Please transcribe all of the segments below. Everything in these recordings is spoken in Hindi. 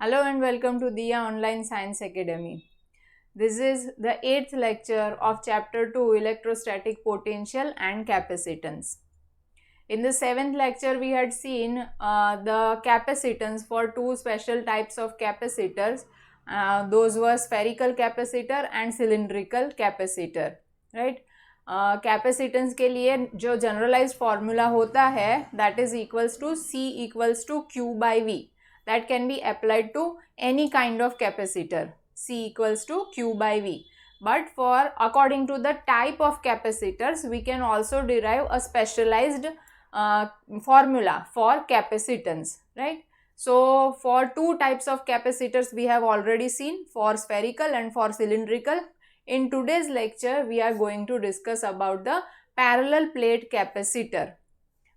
Hello and welcome to Diya Online Science Academy. This is the 8th lecture of Chapter 2 Electrostatic Potential and Capacitance. In the 7th lecture, we had seen the capacitance for two special types of capacitors. Those were spherical capacitor and cylindrical capacitor, right? Capacitance के लिए जो जनरलाइज्ड फॉर्मूला होता है that is equals to C equals to Q by V. That can be applied to any kind of capacitor. C equals to Q by V. But according to the type of capacitors, we can also derive a specialized formula for capacitance, right? So for two types of capacitors we have already seen, for spherical and for cylindrical. In today's lecture we are going to discuss about the parallel plate capacitor.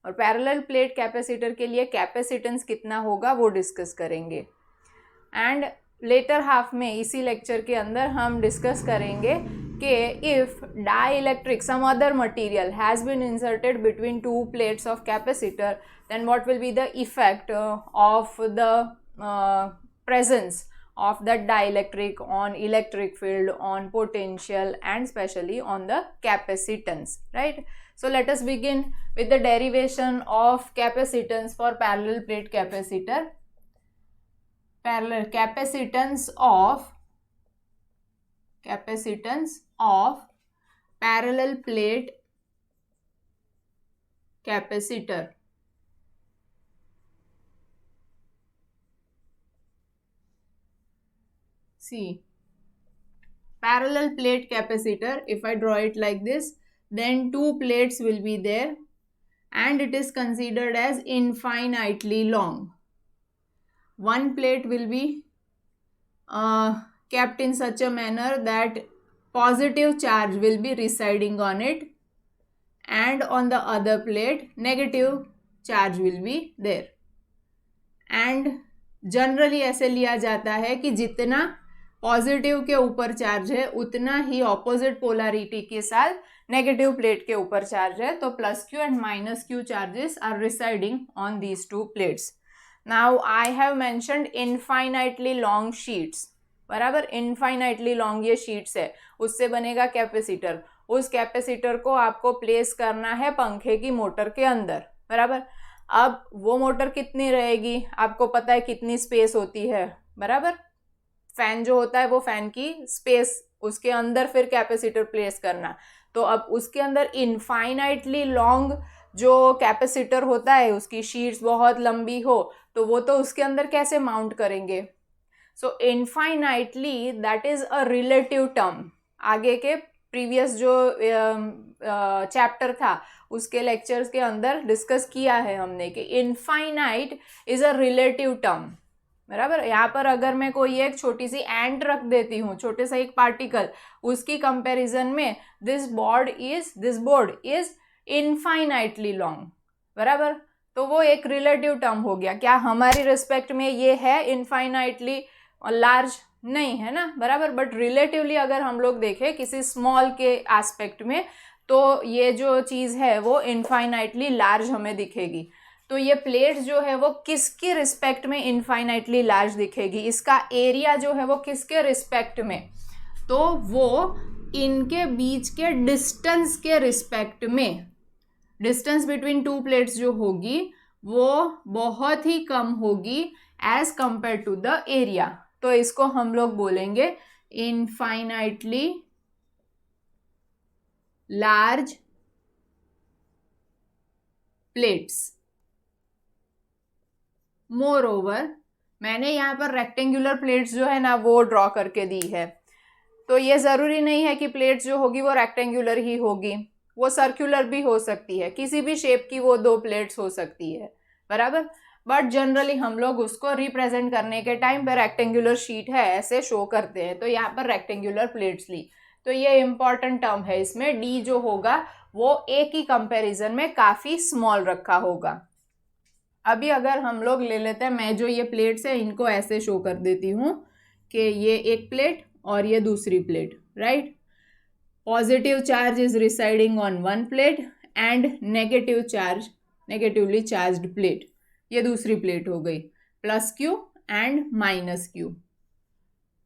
और पैरेलल प्लेट कैपेसिटर के लिए कैपेसिटेंस कितना होगा वो डिस्कस करेंगे. एंड लेटर हाफ में इसी लेक्चर के अंदर हम डिस्कस करेंगे कि if dielectric some other material has been inserted between two plates of capacitor then what will be the effect of the presence of that dielectric on electric field, on potential, and especially on the capacitance, right? So let us begin with the derivation of capacitance for parallel plate capacitor. Capacitance of parallel plate capacitor. See, parallel plate capacitor, if I draw it like this, then two plates will be there and it is considered as infinitely long. One plate will be kept in such a manner that positive charge will be residing on it, and on the other plate negative charge will be there. And generally ऐसे लिया जाता है कि जितना पॉजिटिव के ऊपर चार्ज है उतना ही ऑपोजिट पोलैरिटी के साथ नेगेटिव प्लेट के ऊपर चार्ज है. तो plus Q and minus Q charges are residing on these two plates. Now I have mentioned infinitely long sheets, बराबर. इनफाइनाइटली लॉन्ग ये शीट्स है, उससे बनेगा कैपेसिटर. उस कैपेसिटर को आपको प्लेस करना है पंखे की मोटर के अंदर, बराबर. अब वो मोटर कितनी रहेगी, आपको पता है कितनी स्पेस होती है, बराबर. फैन जो होता है वो फैन की स्पेस, उसके अंदर फिर कैपेसिटर प्लेस करना. तो अब उसके अंदर इनफाइनाइटली लॉन्ग जो कैपेसिटर होता है उसकी शीट्स बहुत लंबी हो तो वो तो उसके अंदर कैसे माउंट करेंगे. So infinitely that is a relative term. आगे के प्रीवियस जो चैप्टर था उसके लेक्चर्स के अंदर डिस्कस किया है हमने कि infinite is a relative term, बराबर. यहाँ पर अगर मैं कोई एक छोटी सी एंट रख देती हूँ, छोटे सा एक पार्टिकल, उसकी कंपैरिजन में this board is infinitely long, बराबर. तो वो एक रिलेटिव टर्म हो गया. क्या हमारी रिस्पेक्ट में ये है इनफाइनाइटली लार्ज? नहीं है ना, बराबर. बट रिलेटिवली अगर हम लोग देखें किसी स्मॉल के एस्पेक्ट में तो ये जो चीज़ है वो इनफाइनाइटली लार्ज हमें दिखेगी. तो ये प्लेट जो है वो किसके रिस्पेक्ट में इनफाइनाइटली लार्ज दिखेगी, इसका एरिया जो है वो किसके रिस्पेक्ट में, तो वो इनके बीच के डिस्टेंस के रिस्पेक्ट में. डिस्टेंस बिटवीन टू प्लेट्स जो होगी वो बहुत ही कम होगी as compared to the area. तो इसको हम लोग बोलेंगे infinitely large plates. Moreover मैंने यहाँ पर रेक्टेंगुलर प्लेट्स जो है ना वो ड्रॉ करके दी है. तो ये ज़रूरी नहीं है कि प्लेट्स जो होगी वो रेक्टेंगुलर ही होगी, वो सर्कुलर भी हो सकती है, किसी भी शेप की वो दो प्लेट्स हो सकती है, बराबर. बट जनरली हम लोग उसको रिप्रेजेंट करने के टाइम पर रेक्टेंगुलर शीट है ऐसे शो करते हैं. तो यहाँ पर रेक्टेंगुलर प्लेट्स ली. तो ये इंपॉर्टेंट टर्म है, इसमें डी जो होगा वो ए की कंपैरिजन में काफ़ी स्मॉल रखा होगा. अभी अगर हम लोग ले लेते हैं, मैं जो ये प्लेट्स है इनको ऐसे शो कर देती हूँ कि ये एक प्लेट और ये दूसरी plate, right. Positive charge is residing on one plate and negative charge, negatively charged plate, ये दूसरी प्लेट हो गई. Plus Q and minus Q.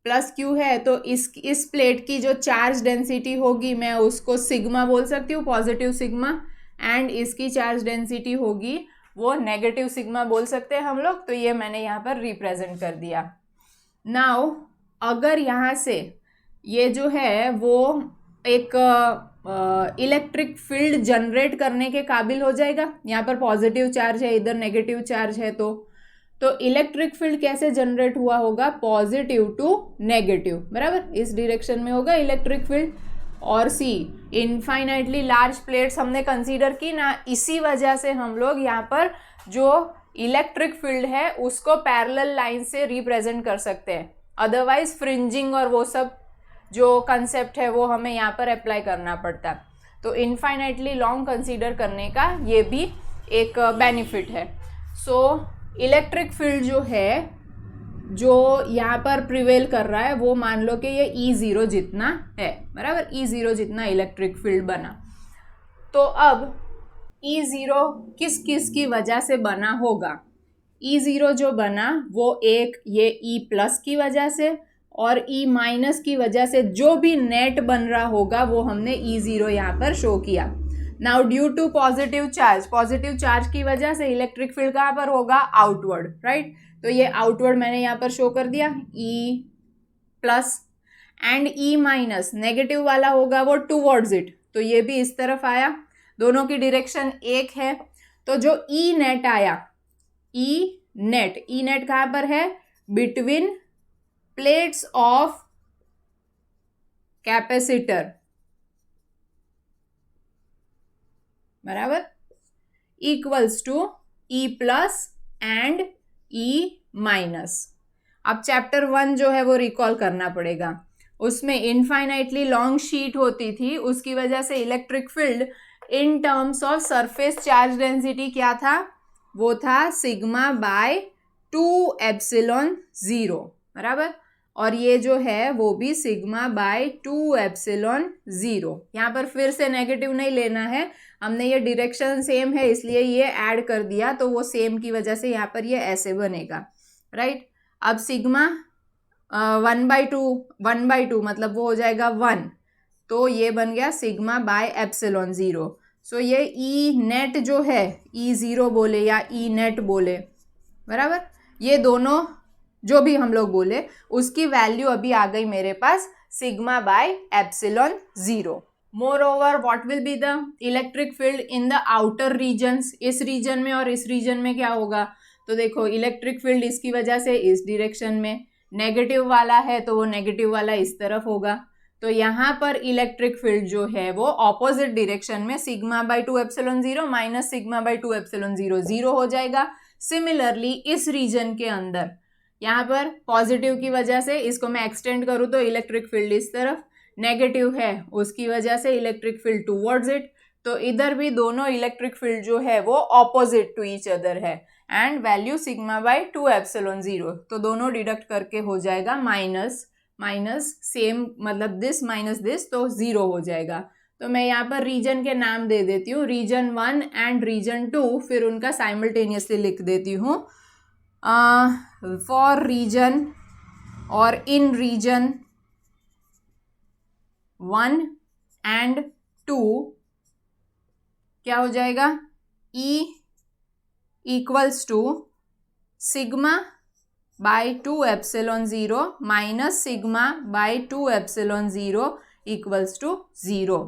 Plus Q है तो इस प्लेट की जो चार्ज डेंसिटी होगी मैं उसको सिग्मा बोल सकती हूँ, पॉजिटिव सिग्मा, एंड इसकी चार्ज डेंसिटी होगी वो नेगेटिव सिग्मा बोल सकते हैं हम लोग। तो ये मैंने यहाँ पर रिप्रेजेंट कर दिया। नाउ अगर यहाँ से ये जो है वो एक इलेक्ट्रिक फील्ड जनरेट करने के काबिल हो जाएगा, यहाँ पर पॉजिटिव चार्ज है, इधर नेगेटिव चार्ज है, तो इलेक्ट्रिक फील्ड कैसे जनरेट हुआ होगा, पॉजिटिव टू नेगेटिव, बराबर, इस डायरेक्शन में होगा इलेक्ट्रिक फील्ड। और सी इनफाइनाइटली लार्ज प्लेट्स हमने कंसीडर की ना, इसी वजह से हम लोग यहाँ पर जो इलेक्ट्रिक फील्ड है उसको पैरेलल लाइन से रिप्रेजेंट कर सकते हैं, अदरवाइज फ्रिंजिंग और वो सब जो कंसेप्ट है वो हमें यहाँ पर अप्लाई करना पड़ता। तो इनफाइनाइटली लॉन्ग कंसीडर करने का ये भी एक बेनिफिट है। सो इलेक्ट्रिक फील्ड जो है जो यहाँ पर प्रिवेल कर रहा है वो मान लो कि ये E0 जितना है, बराबर, E0 जितना इलेक्ट्रिक फील्ड बना। तो अब E0 किस किस की वजह से बना होगा, E0 जो बना वो एक ये E प्लस की वजह से और E माइनस की वजह से जो भी नेट बन रहा होगा वो हमने E0 यहाँ पर शो किया। Now due to positive charge की वजह से इलेक्ट्रिक फील्ड कहाँ पर होगा, आउटवर्ड, राइट। तो ये आउटवर्ड मैंने यहाँ पर शो कर दिया E plus, and E minus negative वाला होगा वो टूवर्ड्स इट, तो ये भी इस तरफ आया, दोनों की डायरेक्शन एक है। तो जो E नेट आया, E नेट कहाँ पर है, बिटवीन प्लेट्स ऑफ कैपेसिटर, बराबर, equals to E plus and E minus. अब चैप्टर 1 जो है वो रिकॉल करना पड़ेगा, उसमें इनफाइनाइटली लॉन्ग शीट होती थी, उसकी वजह से electric field in terms of surface charge density क्या था, वो था सिग्मा बाय 2 एप्सिलॉन 0, बराबर, और ये जो है वो भी सिग्मा बाय 2 एप्सिलॉन 0। यहाँ पर फिर से नेगेटिव नहीं लेना है, हमने ये डायरेक्शन सेम है इसलिए ये ऐड कर दिया, तो वो सेम की वजह से यहाँ पर ये ऐसे बनेगा, राइट। अब सिग्मा 1/2 मतलब वो हो जाएगा 1, तो ये बन गया सिग्मा बाय एप्सिलॉन 0। सो ये E नेट जो है, E0 बोले या E नेट बोले, बराबर, ये दोनों जो भी हम लोग बोले उसकी वैल्यू अभी आ गई मेरे पास sigma by epsilon 0। Moreover what will be the electric field in the outer regions, इस रीजन में और इस रीजन में क्या होगा, तो देखो इलेक्ट्रिक फील्ड इसकी वजह से इस डायरेक्शन में, नेगेटिव वाला है तो वो नेगेटिव वाला इस तरफ होगा, तो यहाँ पर इलेक्ट्रिक फील्ड जो है वो ऑपोजिट डायरेक्शन में sigma by 2 epsilon 0 minus sigma by 2 epsilon 0 0 हो जाएगा। सिमिलरली इस रीजन के अंदर यहाँ पर पॉजिटिव की वजह से इसको मैं एक्सटेंड करूँ तो इलेक्ट्रिक फील्ड इस तरफ, नेगेटिव है उसकी वजह से इलेक्ट्रिक फील्ड टूवर्ड्स इट, तो इधर भी दोनों इलेक्ट्रिक फील्ड जो है वो ऑपोजिट टू ईच अदर है, and value sigma by 2 epsilon 0, तो दोनों डिडक्ट करके हो जाएगा माइनस माइनस, सेम मतलब दिस माइनस दिस, तो 0 हो जाएगा। तो मैं यहाँ पर रीजन के नाम दे देती हूँ, रीजन 1 एंड रीजन 2, फिर उनका साइमल्टेनियसली लिख देती हूँ। फॉर रीजन और इन रीजन 1 एंड 2 क्या हो जाएगा, E equals to sigma by 2 epsilon 0 minus sigma by 2 epsilon 0 equals to 0.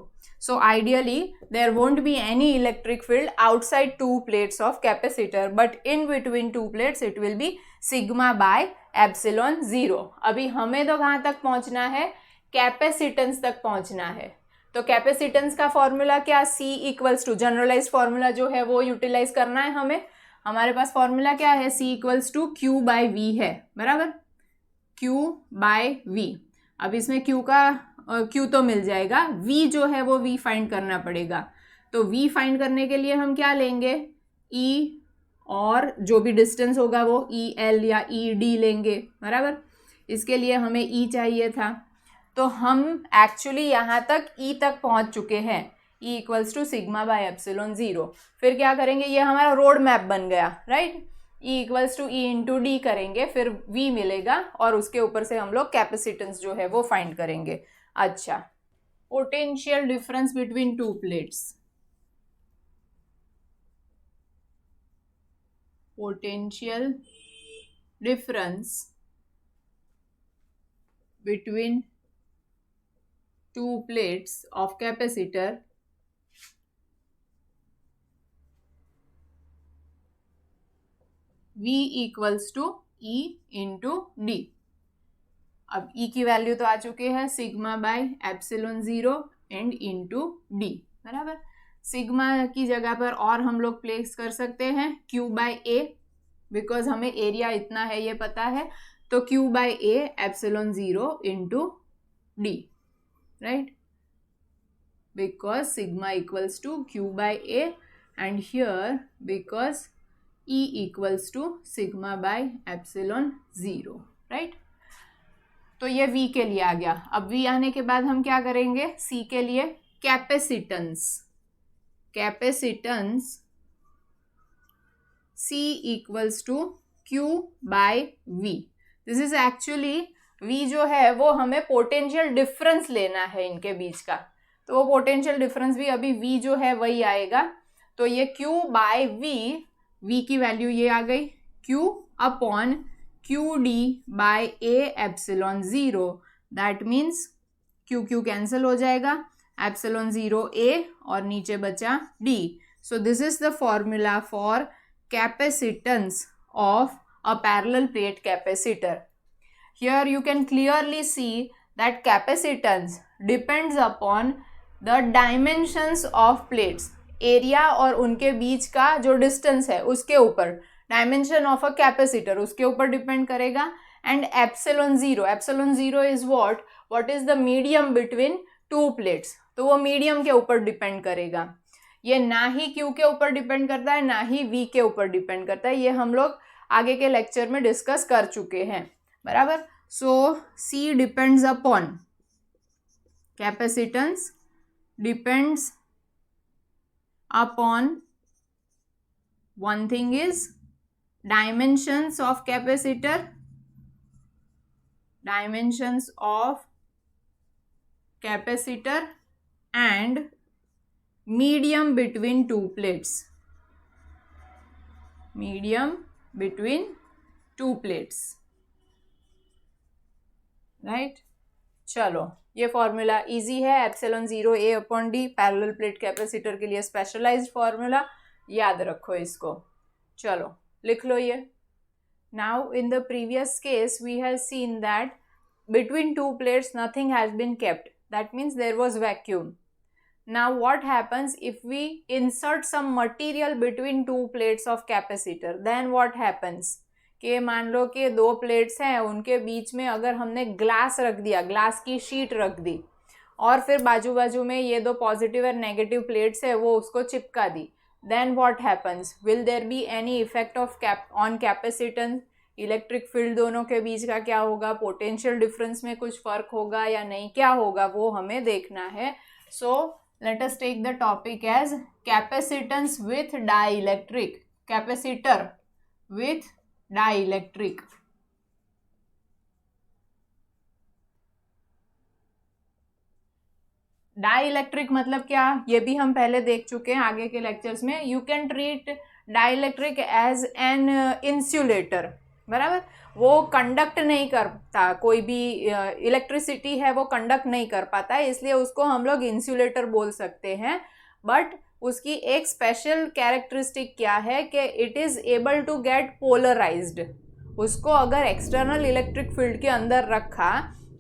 So ideally there won't be any electric field outside two plates of capacitor, but in between two plates it will be sigma by epsilon 0. अभी हमें तो कहाँ तक पहुँचना है, कैपेसिटेंस तक पहुँचना है। तो कैपेसिटेंस का फॉर्मूला क्या, C equals to, generalize formula जो है वो यूटिलाइज करना है हमें। हमारे पास फॉर्मूला क्या है, C equals to Q by V है, बराबर, Q बाय V। अब इसमें Q का Q तो मिल जाएगा, V जो है वो V फाइंड करना पड़ेगा। तो V फाइंड करने के लिए हम क्या लेंगे, E और जो भी डिस्टेंस होगा वो EL या ED लेंगे, बराबर। इसके लिए हमें E चाहिए था, तो हम एक्चुअली यहाँ तक E तक पहुँच चुके हैं, E equals to sigma by epsilon 0। फिर क्या करेंगे, ये हमारा रोड मैप बन गया, right. E equals to E into D करेंगे, फिर V मिलेगा और उसके ऊपर से हम लोग कैपेसिटेंस जो है वो फाइंड करेंगे. अच्छा, potential difference between two plates. Potential difference between two plates of capacitor V equals to E into D. अब E की वैल्यू तो आ चुके हैं sigma by epsilon 0 and into D. बराबर. सिग्मा की जगह पर और हम लोग प्लेस कर सकते हैं Q बाय ए, बिकॉज हमें एरिया इतना है ये पता है, तो Q by A epsilon 0 into D, right, because sigma equals to Q by A and here because E equals to sigma by epsilon 0, right. तो ये V के लिए आ गया. अब V आने के बाद हम क्या करेंगे, C के लिए capacitance. Capacitance C equals to Q by V. This is actually V जो है वो हमें पोटेंशियल डिफरेंस लेना है इनके बीच का, तो वो पोटेंशियल डिफरेंस भी अभी V जो है वही आएगा. तो ये Q बाय V की वैल्यू ये आ गई Q upon QD by A epsilon 0. That means Q cancel हो जाएगा, एप्सिलॉन 0 A और नीचे बचा D. So this is the formula for capacitance of a parallel plate capacitor. Here you can clearly see that capacitance depends upon the dimensions of plates. Area और उनके बीच का जो डिस्टेंस है उसके ऊपर, डायमेंशन ऑफ अ कैपेसिटर उसके ऊपर डिपेंड करेगा. And epsilon 0 is what is the medium between two plates, तो वो मीडियम के ऊपर डिपेंड करेगा. ये ना ही Q के ऊपर डिपेंड करता है ना ही V के ऊपर डिपेंड करता है. ये हम लोग आगे के लेक्चर में डिस्कस कर चुके हैं. बराबर. सो C depends upon capacitance, depends upon one thing is dimensions of capacitor, and medium between two plates, right. चलो, ये फॉर्मूला इजी है. Epsilon 0 A upon D parallel plate capacitor के लिए स्पेशलाइज्ड फॉर्मूला, याद रखो इसको. चलो लिख लो ये. Now in the previous case we have seen that between two plates nothing has been kept, that means there was vacuum. Now what happens if we insert some material between two plates of capacitor, then what happens कि मान लो कि दो प्लेट्स हैं, उनके बीच में अगर हमने ग्लास रख दिया, ग्लास की शीट रख दी, और फिर बाजू बाजू में ये दो पॉजिटिव और नेगेटिव प्लेट्स है वो उसको चिपका दी, then what happens, will there be any effect of on capacitance, electric field दोनों के बीच का क्या होगा, पोटेंशियल डिफरेंस में कुछ फर्क होगा या नहीं, क्या होगा वो हमें देखना है. So let us take the topic as capacitance with dielectric, capacitor with dielectric. Dielectric मतलब क्या, ये भी हम पहले देख चुके हैं आगे के लेक्चर्स में. You can treat dielectric as an insulator. बराबर. वो कंडक्ट नहीं करता, कोई भी इलेक्ट्रिसिटी है वो कंडक्ट नहीं कर पाता है, इसलिए उसको हम लोग इंसुलेटर बोल सकते हैं. बट उसकी एक स्पेशल कैरेक्टरिस्टिक क्या है कि it is able to get polarized. उसको अगर एक्सटर्नल इलेक्ट्रिक फील्ड के अंदर रखा,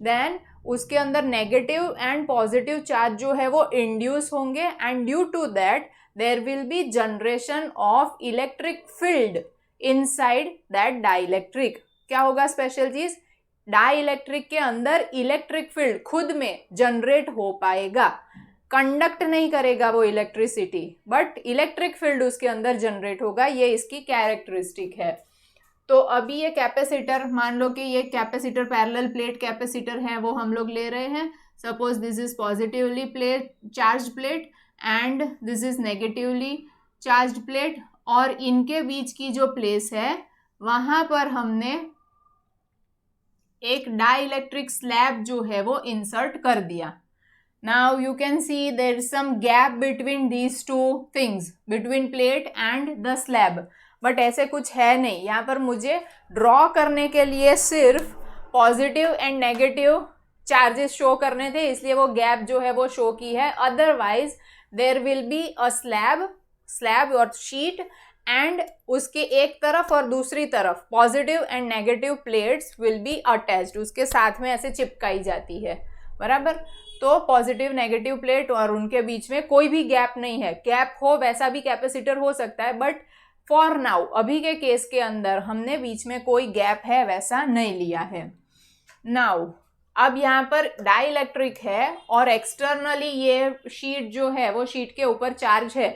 देन उसके अंदर नेगेटिव एंड पॉजिटिव चार्ज जो है वो इंड्यूस होंगे, and due to that there will be generation of electric field inside that dielectric. क्या होगा स्पेशल चीज, डाइइलेक्ट्रिक के अंदर इलेक्ट्रिक फील्ड खुद में जनरेट हो पाएगा, कंडक्ट नहीं करेगा वो इलेक्ट्रिसिटी, बट इलेक्ट्रिक फील्ड उसके अंदर जनरेट होगा. ये इसकी कैरेक्टरिस्टिक है. तो अभी ये कैपेसिटर, मान लो कि ये कैपेसिटर पैरेलल प्लेट कैपेसिटर है वो हम लोग ले रहे हैं. Suppose this is positively charged plate and this is negatively charged plate, और इनके बीच की जो प्लेस है वहां पर हमने एक डाइलेक्ट्रिक स्लैब जो है वो इंसर्ट कर दिया. Now you can see there is some gap between these two things, between plate and the slab, but ऐसे कुछ है नहीं. यहाँ पर मुझे ड्रॉ करने के लिए सिर्फ positive and negative charges show करने थे, इसलिए वो गैप जो है वो शो की है. Otherwise there will be a slab और शीट, एंड उसके एक तरफ और दूसरी तरफ positive and negative plates will be attached, उसके साथ में ऐसे चिपकाई जाती है. बराबर. तो पॉजिटिव नेगेटिव प्लेट और उनके बीच में कोई भी गैप नहीं है. गैप हो वैसा भी कैपेसिटर हो सकता है, बट फॉर नाउ अभी के केस के अंदर हमने बीच में कोई गैप है वैसा नहीं लिया है. नाउ अब यहाँ पर डाइलेक्ट्रिक है और एक्सटर्नली ये शीट जो है वो शीट के ऊपर चार्ज है,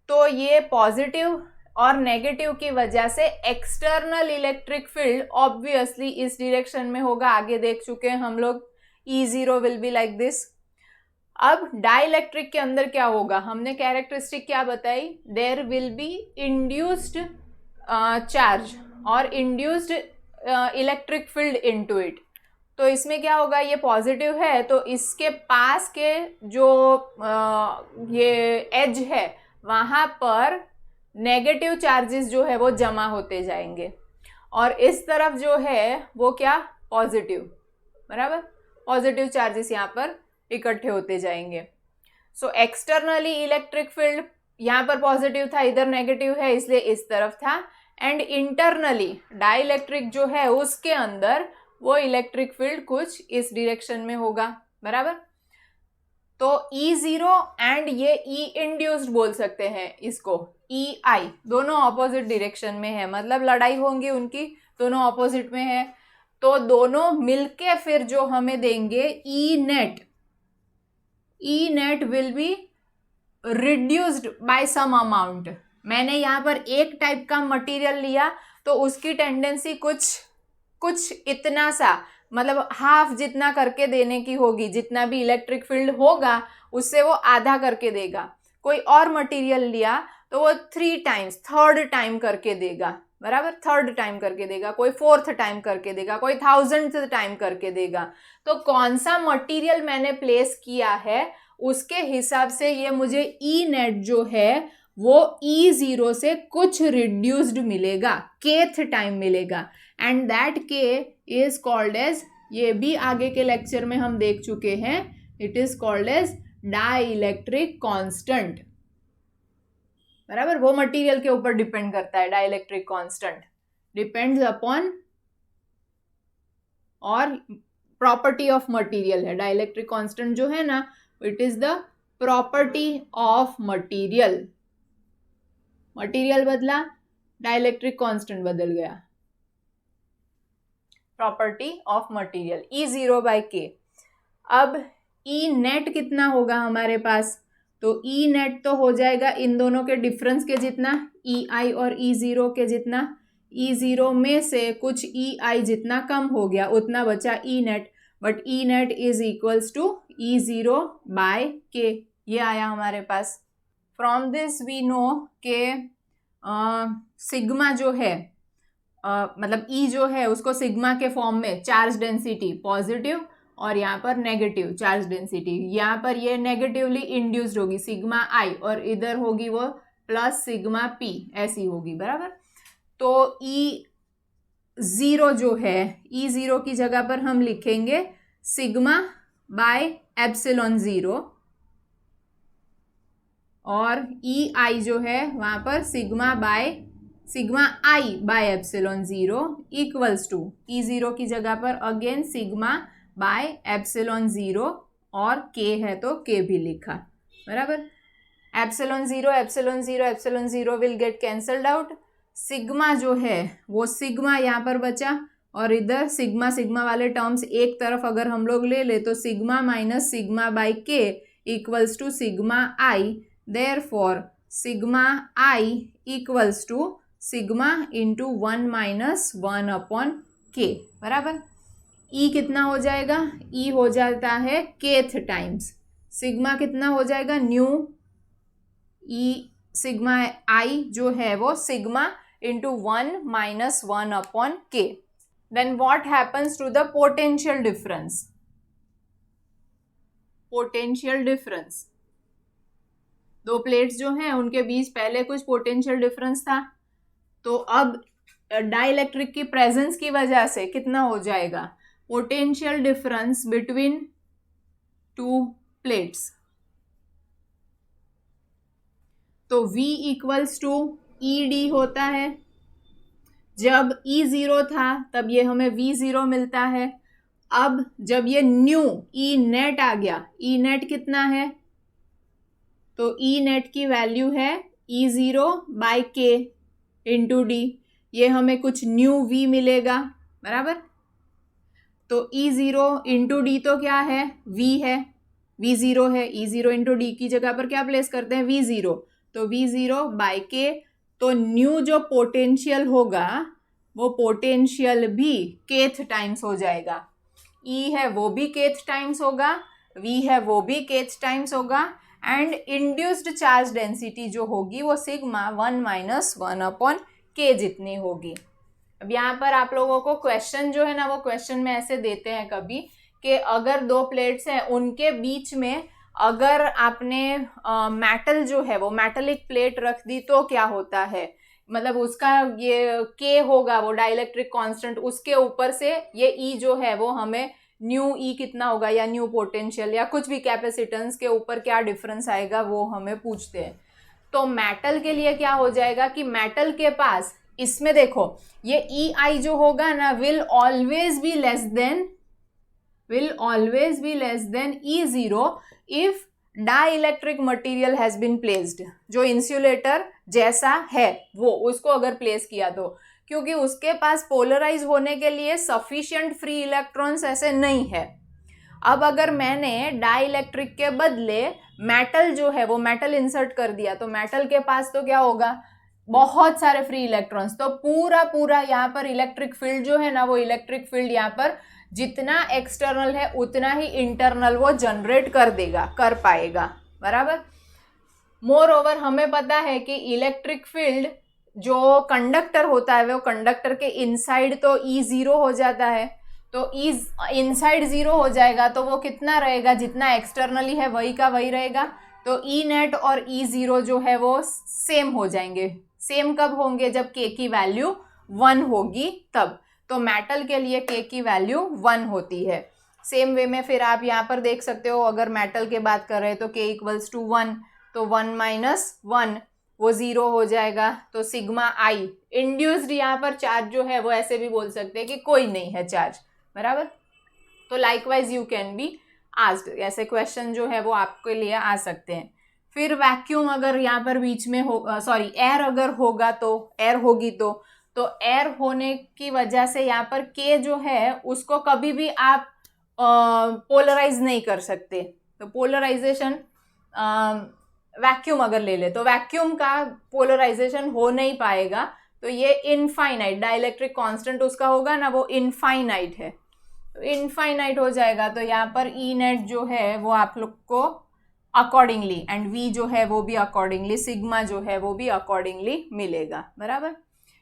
तो ये पॉजिटिव और नेगेटिव की वजह से एक्सटर्नल इलेक्ट्रिक फील्ड ऑब्वियसली इस डायरेक्शन में होगा. आगे देख चुके हैं हम लोग. E0 will be like this. अब डाइलेक्ट्रिक के अंदर क्या होगा, हमने कैरेक्टरिस्टिक क्या बताई, there will be induced charge और induced electric field into it. तो इसमें क्या होगा, ये पॉजिटिव है तो इसके पास के जो ये एज है वहाँ पर नेगेटिव चार्जेस जो है वो जमा होते जाएंगे, और इस तरफ जो है वो क्या, पॉजिटिव. बराबर. पॉजिटिव चार्जेस यहाँ पर इकट्ठे होते जाएंगे. सो एक्सटर्नली इलेक्ट्रिक फील्ड यहाँ पर पॉजिटिव था, इधर नेगेटिव है इसलिए इस तरफ था, एंड इंटरनली डाइलेक्ट्रिक जो है उसके अंदर वो इलेक्ट्रिक फील्ड कुछ इस डायरेक्शन में होगा. बराबर. तो E0 एंड ये E इंड्यूस्ड बोल सकते हैं इसको, EI दोनों ऑपोजिट डायरेक्शन में है, मतलब लड़ाई होंगी उनकी, दोनों ऑपोजिट में है. तो दोनों मिलके फिर जो हमें देंगे E net will be reduced by some amount. मैंने यहाँ पर एक टाइप का मटेरियल लिया तो उसकी टेंडेंसी कुछ इतना सा, मतलब हाफ जितना करके देने की होगी, जितना भी इलेक्ट्रिक फील्ड होगा उससे वो आधा करके देगा. कोई और मटेरियल लिया तो वो 3 टाइम्स, थर्ड टाइम करके देगा. बराबर. थर्ड टाइम करके देगा, कोई 4th टाइम करके देगा, कोई 1000th टाइम करके देगा. तो कौन सा मटेरियल मैंने प्लेस किया है उसके हिसाब से ये मुझे E नेट जो है वो E0 से कुछ रिड्यूस्ड मिलेगा, kth टाइम मिलेगा, and that k is called as, ये भी आगे के लेक्चर में हम देख चुके हैं, it is called as dielectric constant. बराबर. वो मटेरियल के ऊपर डिपेंड करता है. डाइलेक्ट्रिक कांस्टेंट डिपेंड्स अपॉन और प्रॉपर्टी ऑफ मटेरियल है. डाइलेक्ट्रिक कांस्टेंट जो है ना, it is the property of material. Material बदला, डाइलेक्ट्रिक कांस्टेंट बदल गया. Property of material E0 by K. अब E नेट कितना होगा हमारे पास, तो E नेट तो हो जाएगा इन दोनों के डिफरेंस के जितना, EI और E0 के जितना. E0 में से कुछ EI जितना कम हो गया उतना बचा E net, but E net is equals to E0 by K. ये आया हमारे पास. From this we know K sigma जो है, मतलब E जो है उसको सिग्मा के फॉर्म में चार्ज डेंसिटी पॉजिटिव और यहाँ पर नेगेटिव चार्ज डेंसिटी, यहाँ पर ये नेगेटिवली इंड्यूस्ड होगी सिग्मा I और इधर होगी वो प्लस सिग्मा P, ऐसी होगी. बराबर. तो E0 जो है, E0 की जगह पर हम लिखेंगे सिग्मा बाय एप्सिलॉन 0, और EI जो है वहाँ पर sigma I by epsilon 0 equals to E0 की जगह पर अगेन सिग्मा बाय एप्सिलॉन 0 और K है तो K भी लिखा. बराबर. Epsilon 0 will get cancelled out. Sigma जो है वो सिग्मा यहाँ पर बचा, और इधर सिग्मा वाले टर्म्स एक तरफ अगर हम लोग ले तो sigma minus sigma by K equals to sigma I. Therefore sigma I equals to sigma into 1 minus 1 upon K. बराबर. E कितना हो जाएगा, E हो जाता है kth टाइम्स. सिग्मा कितना हो जाएगा, न्यू E सिग्मा I जो है वो sigma into 1 minus 1 upon k. Then what happens to the potential difference? Potential difference, दो प्लेट्स जो हैं उनके बीच पहले कुछ पोटेंशियल डिफरेंस था, तो अब डाइलेक्ट्रिक की प्रेजेंस की वजह से कितना हो जाएगा? Potential difference between two plates, तो V इक्वल्स टू ED होता है. जब E0 था तब ये हमें V0 मिलता है. अब जब ये न्यू E नेट आ गया, E नेट कितना है? तो E नेट की वैल्यू है E0 by K into D. ये हमें कुछ न्यू V मिलेगा, बराबर. तो E0 इंटू D तो क्या है? V है, V0 है. E0 इंटू D की जगह पर क्या प्लेस करते हैं? V0. तो V0 बाई K. तो न्यू जो पोटेंशियल होगा वो पोटेंशियल भी kth टाइम्स हो जाएगा. E है वो भी kth टाइम्स होगा, V है वो भी kth टाइम्स होगा, एंड इंड्यूस्ड चार्ज डेंसिटी जो होगी वो सिग्मा 1 माइनस 1 अपॉन K जितनी होगी. अब यहाँ पर आप लोगों को क्वेश्चन जो है ना, वो क्वेश्चन में ऐसे देते हैं कभी कि अगर दो प्लेट्स हैं उनके बीच में अगर आपने मेटल जो है वो मेटलिक प्लेट रख दी तो क्या होता है? मतलब उसका ये K होगा वो डाइलेक्ट्रिक कांस्टेंट, उसके ऊपर से ये E जो है वो हमें न्यू E कितना होगा या न्यू पोटेंशियल या कुछ भी कैपेसिटेंस के ऊपर क्या डिफरेंस आएगा वो हमें पूछते हैं. तो मेटल के लिए क्या हो जाएगा कि मेटल के पास इसमें देखो ये EI जो होगा ना will always be less than E0 if dielectric material has been placed. जो इंसुलेटर जैसा है वो उसको अगर प्लेस किया तो, क्योंकि उसके पास पोलराइज होने के लिए सफिशिएंट फ्री इलेक्ट्रॉन्स ऐसे नहीं है. अब अगर मैंने डाइलेक्ट्रिक के बदले मेटल जो है वो मेटल इंसर्ट कर दिया तो मेटल के पास तो क्या होगा? बहुत सारे फ्री इलेक्ट्रॉन्स. तो पूरा यहाँ पर इलेक्ट्रिक फील्ड जो है ना वो इलेक्ट्रिक फील्ड यहाँ पर जितना एक्सटर्नल है उतना ही इंटरनल वो जनरेट कर पाएगा, बराबर. मोर ओवर हमें पता है कि इलेक्ट्रिक फील्ड जो कंडक्टर होता है वो कंडक्टर के इनसाइड तो E0 हो जाता है. तो E इनसाइड 0 हो जाएगा तो वो कितना रहेगा? जितना एक्सटर्नली है वही का वही रहेगा. तो E नेट और E0 जो है वो सेम हो जाएंगे. सेम कब होंगे? जब K की वैल्यू 1 होगी तब. तो मेटल के लिए K की वैल्यू 1 होती है. सेम वे में फिर आप यहाँ पर देख सकते हो, अगर मेटल के बात कर रहे हैं तो K इक्वल्स टू 1, तो 1 माइनस 1 वो 0 हो जाएगा. तो सिग्मा I इंड्यूस्ड यहाँ पर चार्ज जो है वो ऐसे भी बोल सकते हैं कि कोई नहीं है चार्ज, बराबर. तो likewise you can be asked, ऐसे क्वेश्चन जो है वो आपके लिए आ सकते हैं. फिर वैक्यूम अगर यहाँ पर बीच में हो, सॉरी एयर अगर होगा तो एयर होगी तो एयर होने की वजह से यहाँ पर K जो है उसको कभी भी आप पोलराइज नहीं कर सकते. तो पोलराइजेशन वैक्यूम अगर ले ले तो वैक्यूम का पोलराइजेशन हो नहीं पाएगा. तो ये इनफाइनाइट डाइलेक्ट्रिक कांस्टेंट उसका होगा ना वो इनफाइनाइट है, तो इनफाइनाइट हो जाएगा. तो यहाँ पर E नेट जो है वो आप लोग को अकॉर्डिंगली एंड V जो है वो भी अकॉर्डिंगली, सिग्मा जो है वो भी अकॉर्डिंगली मिलेगा, बराबर.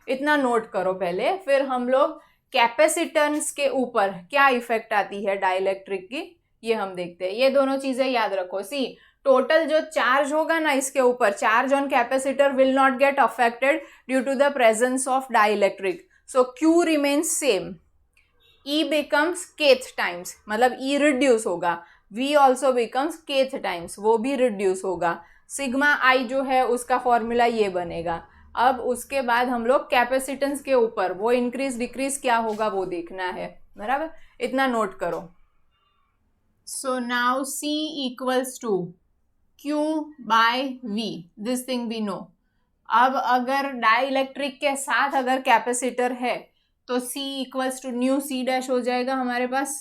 इतना नोट करो पहले. फिर हम लोग कैपेसिटेंस के ऊपर क्या इफेक्ट आती है डाइलेक्ट्रिक की ये हम देखते हैं. ये दोनों चीजें याद रखो. सी टोटल जो चार्ज होगा ना इसके ऊपर, charge on capacitor will not get affected due to the presence of dielectric. So Q remains same, E becomes kth times, मतलब E रिड्यूस होगा. V also becomes kth times, वो भी रिड्यूस होगा. सिग्मा I जो है उसका फॉर्मूला ये बनेगा. अब उसके बाद हम लोग कैपेसिटेंस के ऊपर वो इंक्रीज डिक्रीज क्या होगा वो देखना है, बराबर. इतना नोट करो. So now C equals to Q by V, this thing we know. अब अगर डाइलेक्ट्रिक के साथ अगर कैपेसिटर है तो C equals to new C dash हो जाएगा हमारे पास.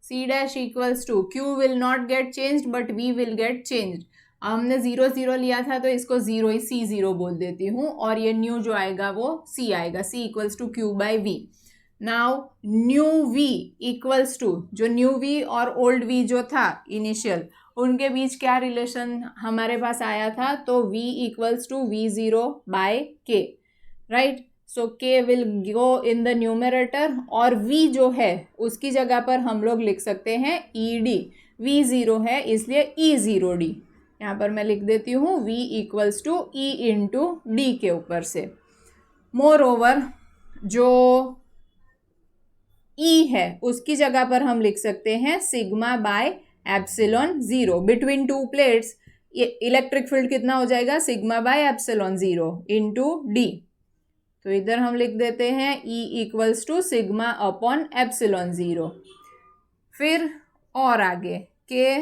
C dash equals to Q will not get changed but V will get changed. हमने 0 0 लिया था तो इसको 0 ही C0 बोल देती हूँ, और ये न्यू जो आएगा वो C आएगा. C equals to Q by V. Now new V equals to जो न्यू V और ओल्ड V जो था इनिशियल, उनके बीच क्या रिलेशन हमारे पास आया था? तो V equals to V0 by K. Right. So K will go in the numerator और v जो है उसकी जगह पर हम लोग लिख सकते हैं ई डी। v ज़ीरो है इसलिए ई ज़ीरो डी, यहाँ पर मैं लिख देती हूँ v equals to E into D के ऊपर से। मोर ओवर जो ई है उसकी जगह पर हम लिख सकते हैं sigma by epsilon zero. Between two plates electric field कितना हो जाएगा, sigma by epsilon zero into D. तो इधर हम लिख देते हैं E equals to sigma upon epsilon zero. फिर और आगे के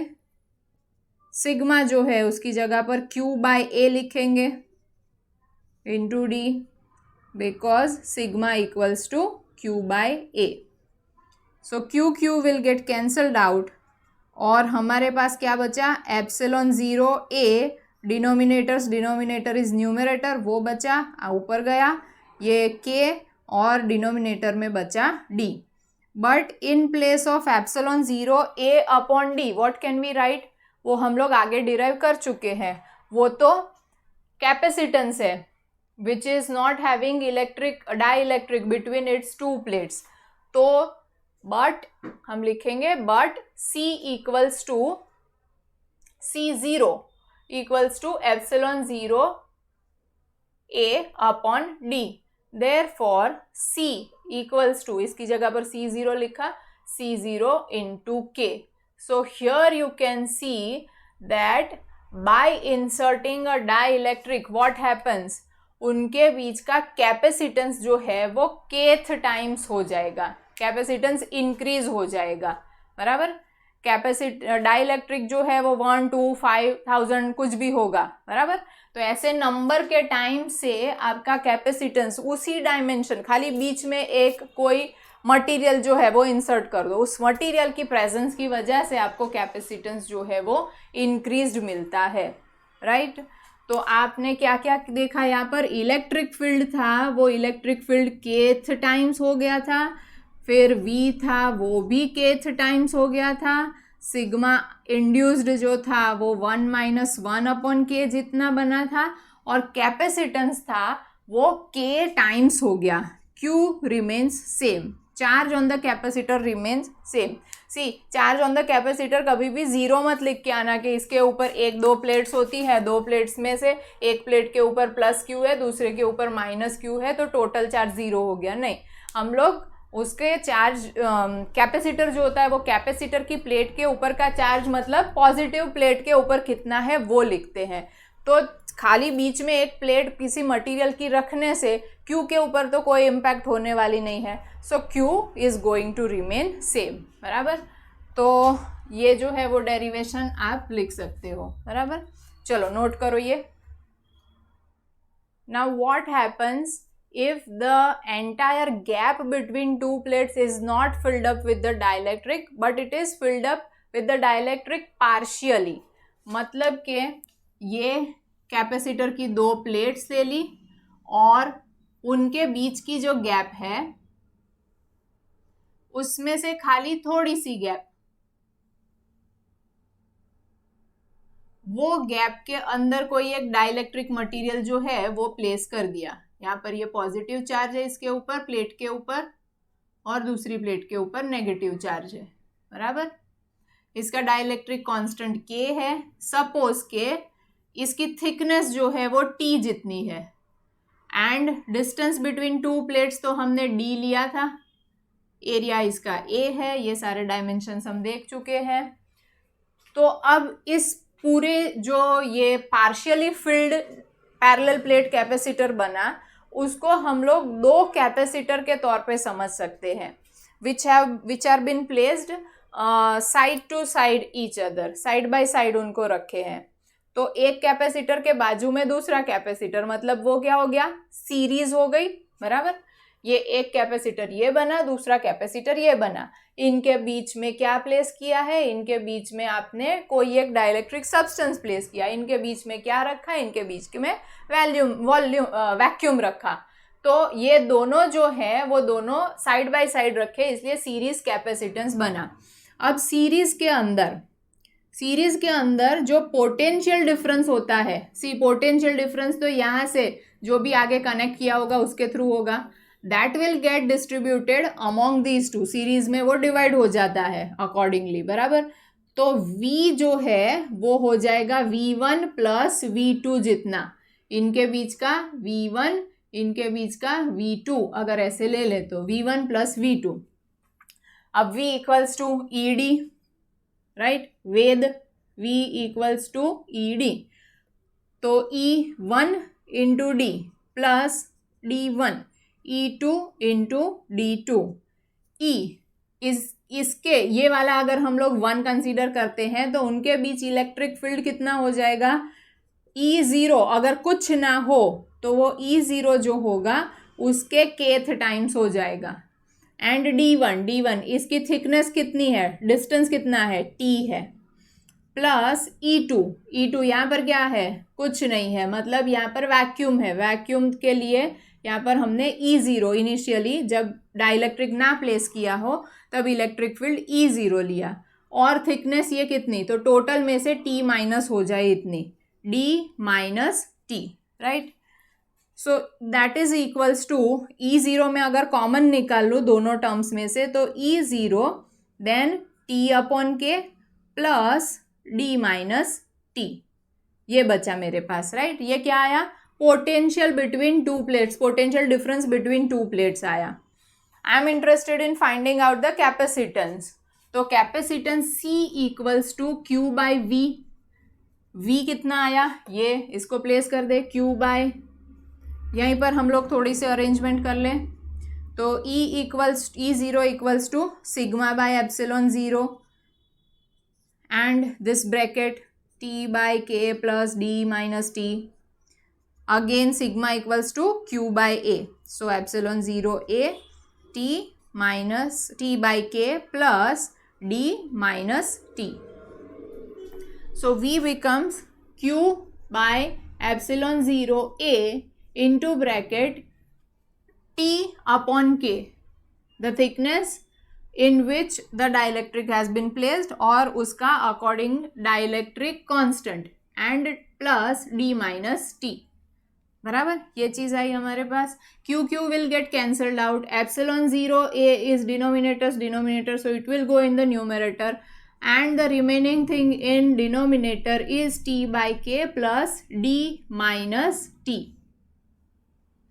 सिग्मा जो है उसकी जगह पर Q बाय ए लिखेंगे into D, because sigma equals to Q by A. So Q will get cancelled out और हमारे पास क्या बचा, epsilon zero A, denominator is numerator, वो बचा, ऊपर गया ये के और डिनोमिनेटर में बचा D. But in place of epsilon zero A upon D what can we write, वो हम लोग आगे डिराइव कर चुके हैं, वो तो कैपेसिटेंस है which is not having electric dielectric between its two plates. तो बट हम लिखेंगे but C equals to C zero equals to epsilon zero A upon D. Therefore C equals to, इसकी जगह पर C ज़ीरो लिखा, C zero into K. So here you can see that by inserting a dielectric what happens, उनके बीच का कैपेसिटेंस जो है वो kth टाइम्स हो जाएगा, कैपेसिटेंस इंक्रीज हो जाएगा, बराबर। डाइलेक्ट्रिक जो है वो 1, 2, 5,000 कुछ भी होगा, बराबर। तो ऐसे नंबर के टाइम से आपका कैपेसिटेंस उसी डायमेंशन, खाली बीच में एक कोई मटेरियल जो है वो इंसर्ट कर दो, उस मटेरियल की प्रेजेंस की वजह से आपको कैपेसिटेंस जो है वो इंक्रीज्ड मिलता है, राइट। तो आपने क्या क्या देखा यहाँ पर, इलेक्ट्रिक फील्ड था वो इलेक्ट्रिक फील्ड kth टाइम्स हो गया था, फिर V था वो भी kth टाइम्स हो गया था, सिग्मा इंड्यूस्ड जो था वो 1 - 1 अपॉन के जितना बना था, और कैपेसिटेंस था वो k टाइम्स हो गया। Q remains same, charge on the capacitor remains same. See, charge on the capacitor कभी भी ज़ीरो मत लिख के आना कि इसके ऊपर 1-2 प्लेट्स होती है, 2 प्लेट्स में से एक प्लेट के ऊपर +Q है, दूसरे के ऊपर -Q है, तो टोटल चार्ज ज़ीरो हो गया। नहीं, हम लोग उसके चार्ज कैपेसिटर जो होता है वो कैपेसिटर की प्लेट के ऊपर का चार्ज मतलब पॉजिटिव प्लेट के ऊपर कितना है वो लिखते हैं। तो खाली बीच में एक प्लेट किसी मटेरियल की रखने से Q के ऊपर तो कोई इम्पैक्ट होने वाली नहीं है, so Q is going to remain same, बराबर। तो ये जो है वो डेरिवेशन आप लिख सकते हो, बराबर। चलो नोट करो ये। Now what happens if the entire gap between two plates is not filled up with the dielectric but it is filled up with the dielectric partially, मतलब कि ये कैपेसिटर की 2 प्लेट्स ले ली और उनके बीच की जो गैप है उसमें से खाली थोड़ी सी गैप, वो गैप के अंदर कोई एक डाइलेक्ट्रिक मटेरियल जो है वो प्लेस कर दिया। यहाँ पर ये पॉजिटिव चार्ज है इसके ऊपर प्लेट के ऊपर, और दूसरी प्लेट के ऊपर नेगेटिव चार्ज है, बराबर। इसका डाइलेक्ट्रिक कांस्टेंट K है। सपोज के इसकी थिकनेस जो है वो T जितनी है, एंड डिस्टेंस बिटवीन 2 प्लेट्स तो हमने D लिया था, एरिया इसका A है, ये सारे डायमेंशंस हम देख चुके हैं। तो अब इस पूरे जो ये partially field parallel plate capacitor बना, उसको हम लोग 2 कैपेसिटर के तौर पे समझ सकते हैं, which are been placed side to side each other, side by side उनको रखे हैं। तो एक कैपेसिटर के बाजू में दूसरा कैपेसिटर, मतलब वो क्या हो गया, सीरीज हो गई, बराबर। ये एक कैपेसिटर ये बना, दूसरा कैपेसिटर ये बना, इनके बीच में क्या प्लेस किया है, इनके बीच में आपने कोई एक डाइलेक्ट्रिक सब्सटेंस प्लेस किया, इनके बीच में क्या रखा, इनके बीच में वैक्यूम रखा। तो ये दोनों जो है वो दोनों साइड बाय साइड रखे, इसलिए सीरीज कैपेसिटेंस बना। अब सीरीज के अंदर जो पोटेंशियल डिफरेंस होता है, सी पोटेंशियल डिफरेंस तो यहाँ से जो भी आगे कनेक्ट किया होगा उसके थ्रू होगा, that will get distributed among these two, series में वो डिवाइड हो जाता है अकॉर्डिंगली, बराबर। तो V जो है वो हो जाएगा V1 प्लस V2 जितना, इनके बीच का V1 इनके बीच का V2, अगर ऐसे ले ले तो V1 प्लस V2। अब V equals to ED, right, वेद V इक्वल्स टू ED, तो E1 into D plus D1 E2 into D2, E इसके ये वाला अगर हम लोग 1 कंसीडर करते हैं तो उनके बीच इलेक्ट्रिक फील्ड कितना हो जाएगा, E0, अगर कुछ ना हो तो वो E0 जो होगा उसके kth टाइम्स हो जाएगा। एंड D1 इसकी थिकनेस कितनी है, डिस्टेंस कितना है, T है, प्लस E2 यहाँ पर क्या है, कुछ नहीं है, मतलब यहाँ पर वैक्यूम है, वैक्यूम के लिए यहाँ पर हमने E0 इनिशियली जब डाइलेक्ट्रिक ना प्लेस किया हो तब इलेक्ट्रिक फील्ड E0 लिया, और थिकनेस ये कितनी, तो टोटल में से T माइनस हो जाए इतनी, D minus T, right. So that is equals to E0 में अगर कॉमन निकाल लो दोनों टर्म्स में से तो E0 then T upon K plus D minus T, ये बचा मेरे पास, राइट। ये क्या आया, potential between two plates, potential difference between two plates आया। I am interested in finding out the capacitance, तो capacitance C equals to Q by V कितना आया, ये इसको प्लेस कर दे, Q बाय, यहीं पर हम लोग थोड़ी सी अरेंजमेंट कर लें, तो E0 equals to sigma by epsilon 0 and this bracket T by K plus D minus T, again sigma equals to Q by A, so epsilon 0 A T minus T by K plus D minus T, so V becomes Q by epsilon 0 A into bracket T upon K, the thickness in which the dielectric has been placed, और उसका according dielectric constant and plus D minus T, बराबर। ये चीज आई हमारे पास। Q will get cancelled out, epsilon 0 A is denominator, so it will go in the numerator, and the remaining thing in denominator is T by K plus D minus T,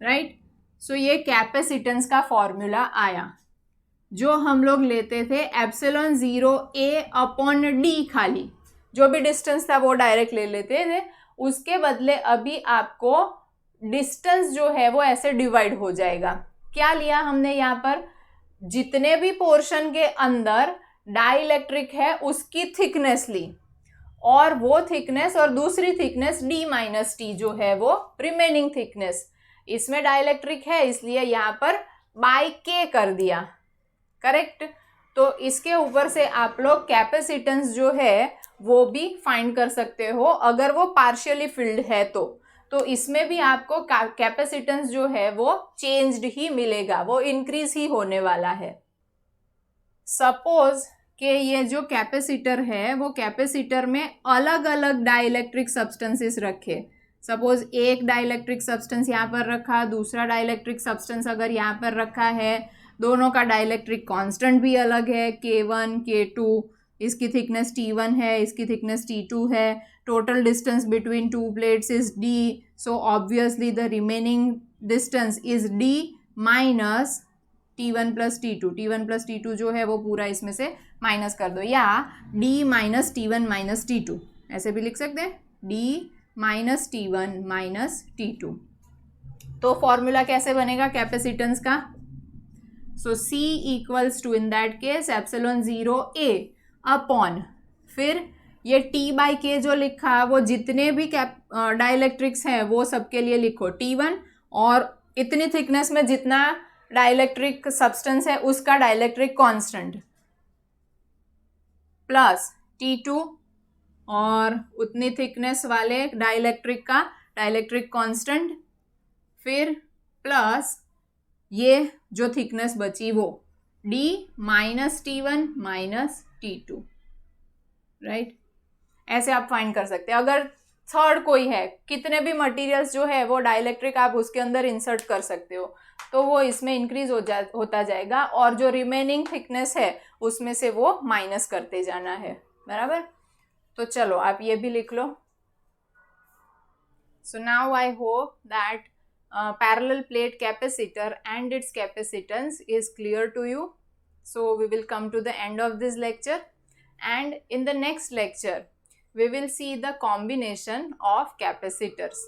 right। so ये कैपेसिटेंस का फॉर्मूला आया, जो हम लोग लेते थे एप्सिलॉन 0 A अपॉन D, खाली जो भी डिस्टेंस था वो डायरेक्ट ले लेते थे, उसके बदले अभी आपको डिस्टेंस जो है वो ऐसे डिवाइड हो जाएगा। क्या लिया हमने यहाँ पर, जितने भी पोर्शन के अंदर डाइलेक्ट्रिक है उसकी थिकनेस ली, और वो थिकनेस और दूसरी थिकनेस D माइनस T जो है वो रिमेनिंग थिकनेस, इसमें डाइलेक्ट्रिक है इसलिए यहाँ पर बाय K कर दिया, करेक्ट। तो इसके ऊपर से आप लोग कैपेसिटेंस जो है वो भी फाइंड कर सकते हो, अगर वो पार्शियली फिल्ड है तो इसमें भी आपको कैपेसिटेंस जो है वो चेंज्ड ही मिलेगा, वो इंक्रीज ही होने वाला है। सपोज कि ये जो कैपेसिटर है वो कैपेसिटर में अलग अलग डाइलेक्ट्रिक सब्सटेंसेस रखे, सपोज एक डाइलेक्ट्रिक सब्सटेंस यहाँ पर रखा, दूसरा डाइलेक्ट्रिक सब्सटेंस अगर यहाँ पर रखा है, दोनों का डाइलेक्ट्रिक कांस्टेंट भी अलग है, K1 K2, इसकी थिकनेस T1 है, इसकी थिकनेस T2 है, total distance between two plates is D, so obviously the remaining distance is D minus T1 plus T2 जो है वो पूरा इसमें से माइनस कर दो, या D minus T1 minus T2, ऐसे भी लिख सकते हैं, D minus T1 minus T2। तो फॉर्मूला कैसे बनेगा कैपेसिटेंस का, so C equals to in that case epsilon 0 A upon, फिर ये T बाई K जो लिखा वो जितने भी डाइलेक्ट्रिक्स हैं वो सबके लिए लिखो T1, और इतनी थिकनेस में जितना डाइलेक्ट्रिक सब्सटेंस है उसका डाइलेक्ट्रिक कांस्टेंट, प्लस T2 और उतनी थिकनेस वाले डाइलेक्ट्रिक का डाइलेक्ट्रिक कांस्टेंट, फिर प्लस ये जो थिकनेस बची वो D minus T1 minus T2, right. ऐसे आप फाइंड कर सकते हैं। अगर थर्ड कोई है, कितने भी मटेरियल्स जो है वो डाइलेक्ट्रिक आप उसके अंदर इंसर्ट कर सकते हो, तो वो इसमें इंक्रीज होता जाएगा और जो रिमेनिंग थिकनेस है उसमें से वो माइनस करते जाना है, बराबर। तो चलो आप ये भी लिख लो। So now I hope that parallel plate capacitor and its capacitance is clear to you. So we will come to the end of this lecture, and in the next lecture we will see the combination of capacitors.